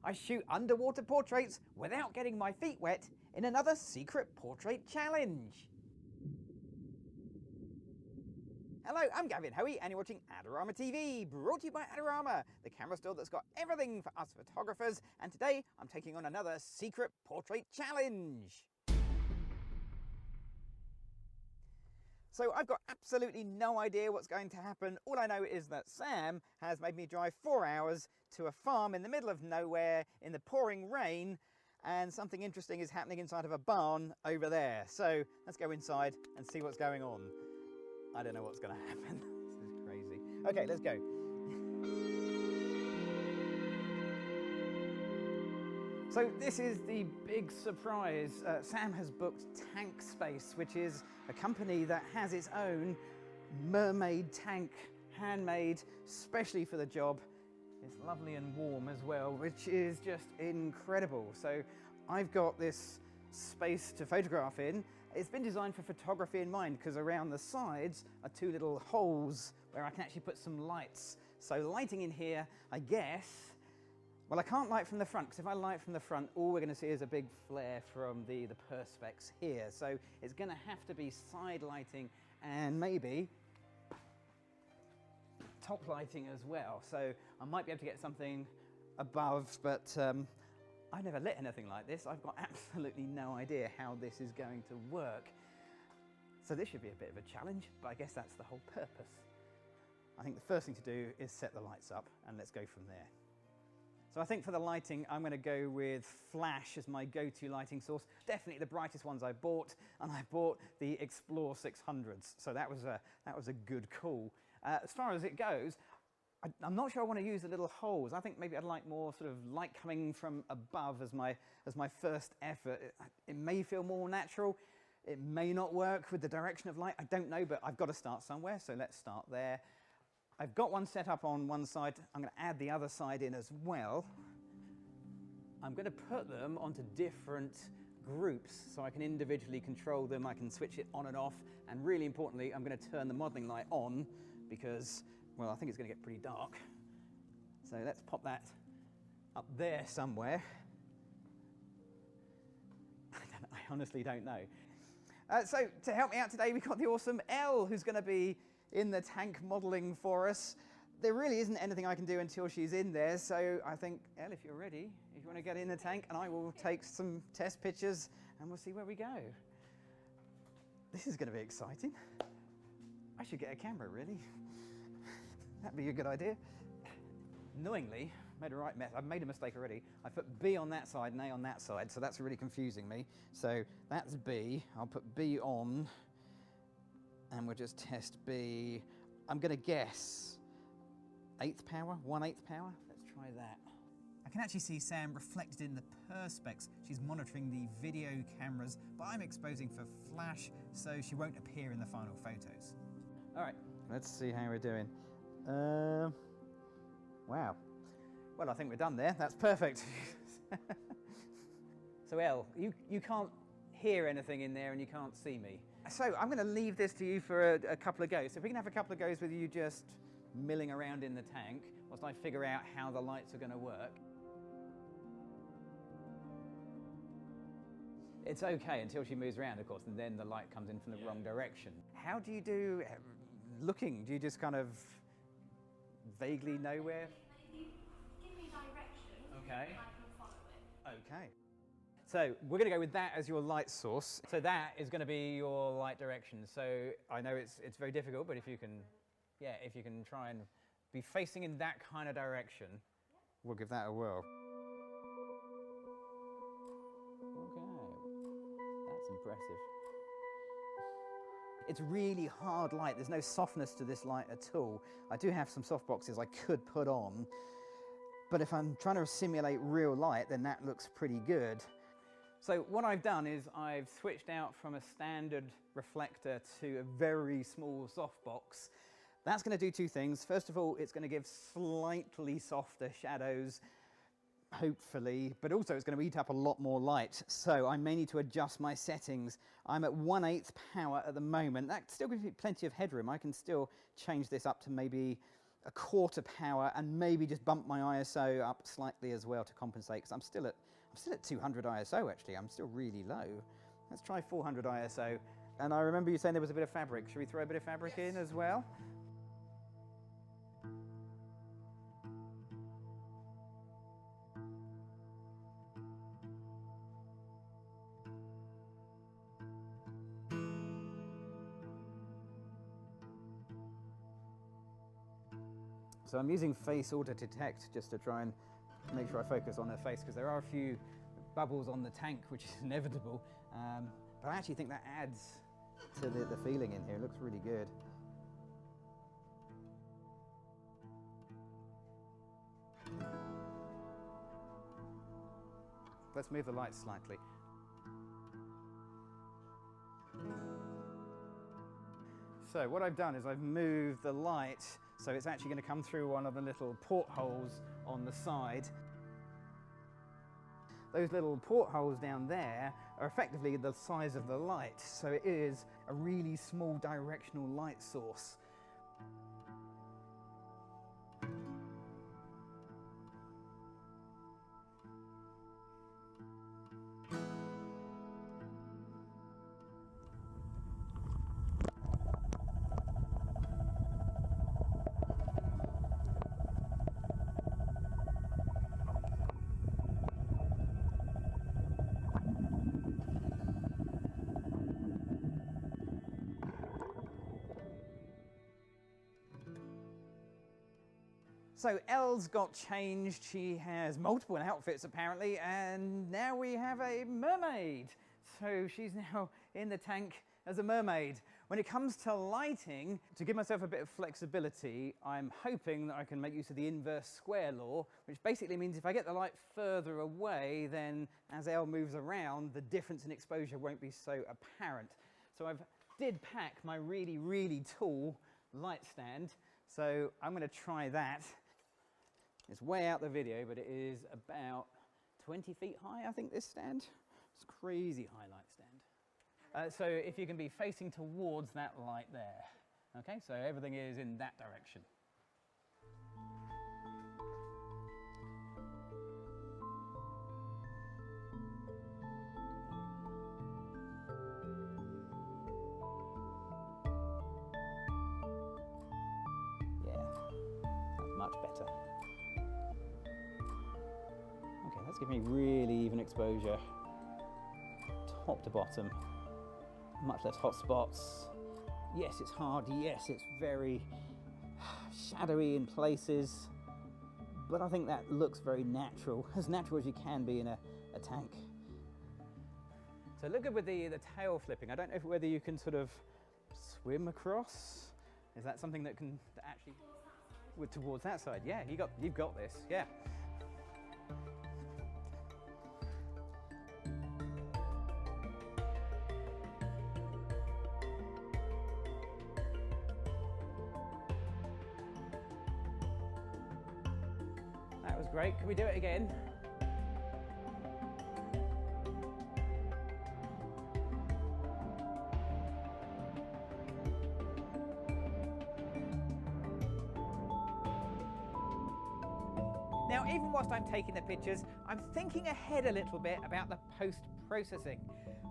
I shoot underwater portraits without getting my feet wet in another secret portrait challenge. Hello, I'm Gavin Hoey and you're watching Adorama TV, brought to you by Adorama, the camera store that's got everything for us photographers, and today I'm taking on another secret portrait challenge. So I've got absolutely no idea what's going to happen. All I know is that Sam has made me drive 4 hours to a farm in the middle of nowhere in the pouring rain, and something interesting is happening inside of a barn over there. So let's go inside and see what's going on. I don't know what's going to happen. This is crazy. Okay, let's go. So this is the big surprise. Sam has booked Tank Space, which is a company that has its own mermaid tank, handmade, specially for the job. It's lovely and warm as well, which is just incredible. So I've got this space to photograph in. It's been designed for photography in mind because around the sides are two little holes where I can actually put some lights. So lighting in here, I guess. Well, I can't light from the front because if I light from the front, all we're going to see is a big flare from the perspex here. So it's going to have to be side lighting and maybe top lighting as well. So I might be able to get something above, but I've never lit anything like this. I've got absolutely no idea how this is going to work. So this should be a bit of a challenge, but I guess that's the whole purpose. I think the first thing to do is set the lights up and let's go from there. So I think for the lighting, I'm going to go with flash as my go-to lighting source. Definitely the brightest ones I bought, and I bought the Explore 600s. So that was a good call. As far as it goes, I'm not sure I want to use the little holes. I think maybe I'd like more sort of light coming from above as my first effort. It may feel more natural. It may not work with the direction of light. I don't know, but I've got to start somewhere. So let's start there. I've got one set up on one side. I'm going to add the other side in as well. I'm going to put them onto different groups so I can individually control them. I can switch it on and off. And really importantly, I'm going to turn the modeling light on because, well, I think it's going to get pretty dark. So let's pop that up there somewhere. I honestly don't know. So to help me out today, we've got the awesome Elle, who's going to be in the tank modeling for us. There really isn't anything I can do until she's in there, so I think, Elle, if you're ready, if you want to get in the tank, and I will take some test pictures and we'll see where we go. This is going to be exciting. I should get a camera, really. That'd be a good idea. Annoyingly, I've made a mistake already. I put B on that side and A on that side, so that's really confusing me. So that's B. I'll put B on, and we'll just test B. I'm going to guess 1/8 power, 1/8 power. Let's try that. I can actually see Sam reflected in the perspex. She's monitoring the video cameras, but I'm exposing for flash, so she won't appear in the final photos. All right, let's see how we're doing. Wow. Well, I think we're done there. That's perfect. So Elle, you can't hear anything in there and you can't see me. So I'm going to leave this to you for a couple of goes. So if we can have a couple of goes with you just milling around in the tank whilst I figure out how the lights are going to work. It's okay until she moves around, of course, and then the light comes in from the wrong direction. How do you do looking? Do you just kind of vaguely know where? Give me direction. Okay. I can follow it. Okay. So we're going to go with that as your light source. So that is going to be your light direction. So I know it's very difficult, but if you can try and be facing in that kind of direction, we'll give that a whirl. Okay, that's impressive. It's really hard light. There's no softness to this light at all. I do have some soft boxes I could put on, but if I'm trying to simulate real light, then that looks pretty good. So what I've done is I've switched out from a standard reflector to a very small softbox. That's going to do two things. First of all, it's going to give slightly softer shadows, hopefully, but also it's going to eat up a lot more light. So I may need to adjust my settings. I'm at 1/8 power at the moment. That still gives me plenty of headroom. I can still change this up to maybe a quarter power and maybe just bump my ISO up slightly as well to compensate, because I'm still at 200 ISO actually. I'm still really low. Let's try 400 ISO. And I remember you saying there was a bit of fabric. Should we throw a bit of fabric in as well? So I'm using face auto detect just to try and make sure I focus on her face, because there are a few bubbles on the tank, which is inevitable. But I actually think that adds to the feeling in here. It looks really good. Let's move the light slightly. So what I've done is I've moved the light so it's actually going to come through one of the little portholes on the side. Those little portholes down there are effectively the size of the light, so it is a really small directional light source. So Elle's got changed. She has multiple outfits apparently, and now we have a mermaid. So she's now in the tank as a mermaid. When it comes to lighting, to give myself a bit of flexibility, I'm hoping that I can make use of the inverse square law, which basically means if I get the light further away, then as Elle moves around, the difference in exposure won't be so apparent. So I've did pack my really, really tall light stand. So I'm going to try that. It's way out the video, but it is about 20 feet high, I think, this stand. It's a crazy high light stand. So if you can be facing towards that light there. Okay, so everything is in that direction. Yeah, that's much better. Okay, that's giving me really even exposure, top to bottom, much less hot spots. Yes, it's hard, yes, it's very shadowy in places, but I think that looks very natural as you can be in a tank. So look good with the tail flipping. I don't know whether you can sort of swim across. Is that something that can actually, towards that side? Yeah, you've got this, yeah. That was great. Can we do it again? Now, even whilst I'm taking the pictures, I'm thinking ahead a little bit about the post-processing.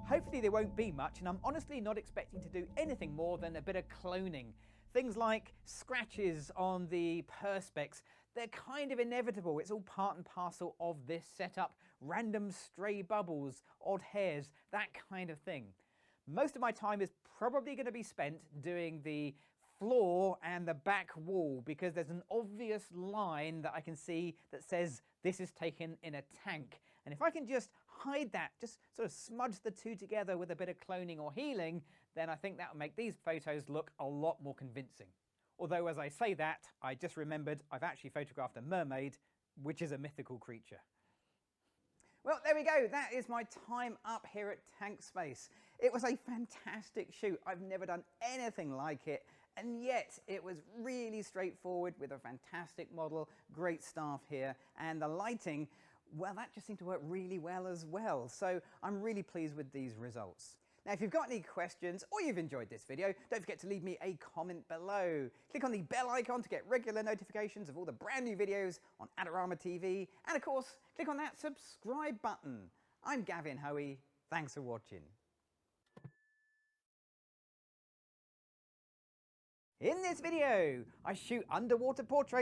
Hopefully there won't be much, and I'm honestly not expecting to do anything more than a bit of cloning. Things like scratches on the perspex, they're kind of inevitable. It's all part and parcel of this setup. Random stray bubbles, odd hairs, that kind of thing. Most of my time is probably going to be spent doing the floor and the back wall, because there's an obvious line that I can see that says this is taken in a tank. And if I can just hide that, just sort of smudge the two together with a bit of cloning or healing, then I think that will make these photos look a lot more convincing. Although as I say that, I just remembered I've actually photographed a mermaid, which is a mythical creature. Well, there we go. That is my time up here at Tank Space. It was a fantastic shoot. I've never done anything like it, and yet it was really straightforward with a fantastic model, great staff here, and the lighting, well, that just seemed to work really well as well. So I'm really pleased with these results. Now, if you've got any questions or you've enjoyed this video, don't forget to leave me a comment below. Click on the bell icon to get regular notifications of all the brand new videos on Adorama TV. And of course, click on that subscribe button. I'm Gavin Hoey. Thanks for watching. In this video, I shoot underwater portraits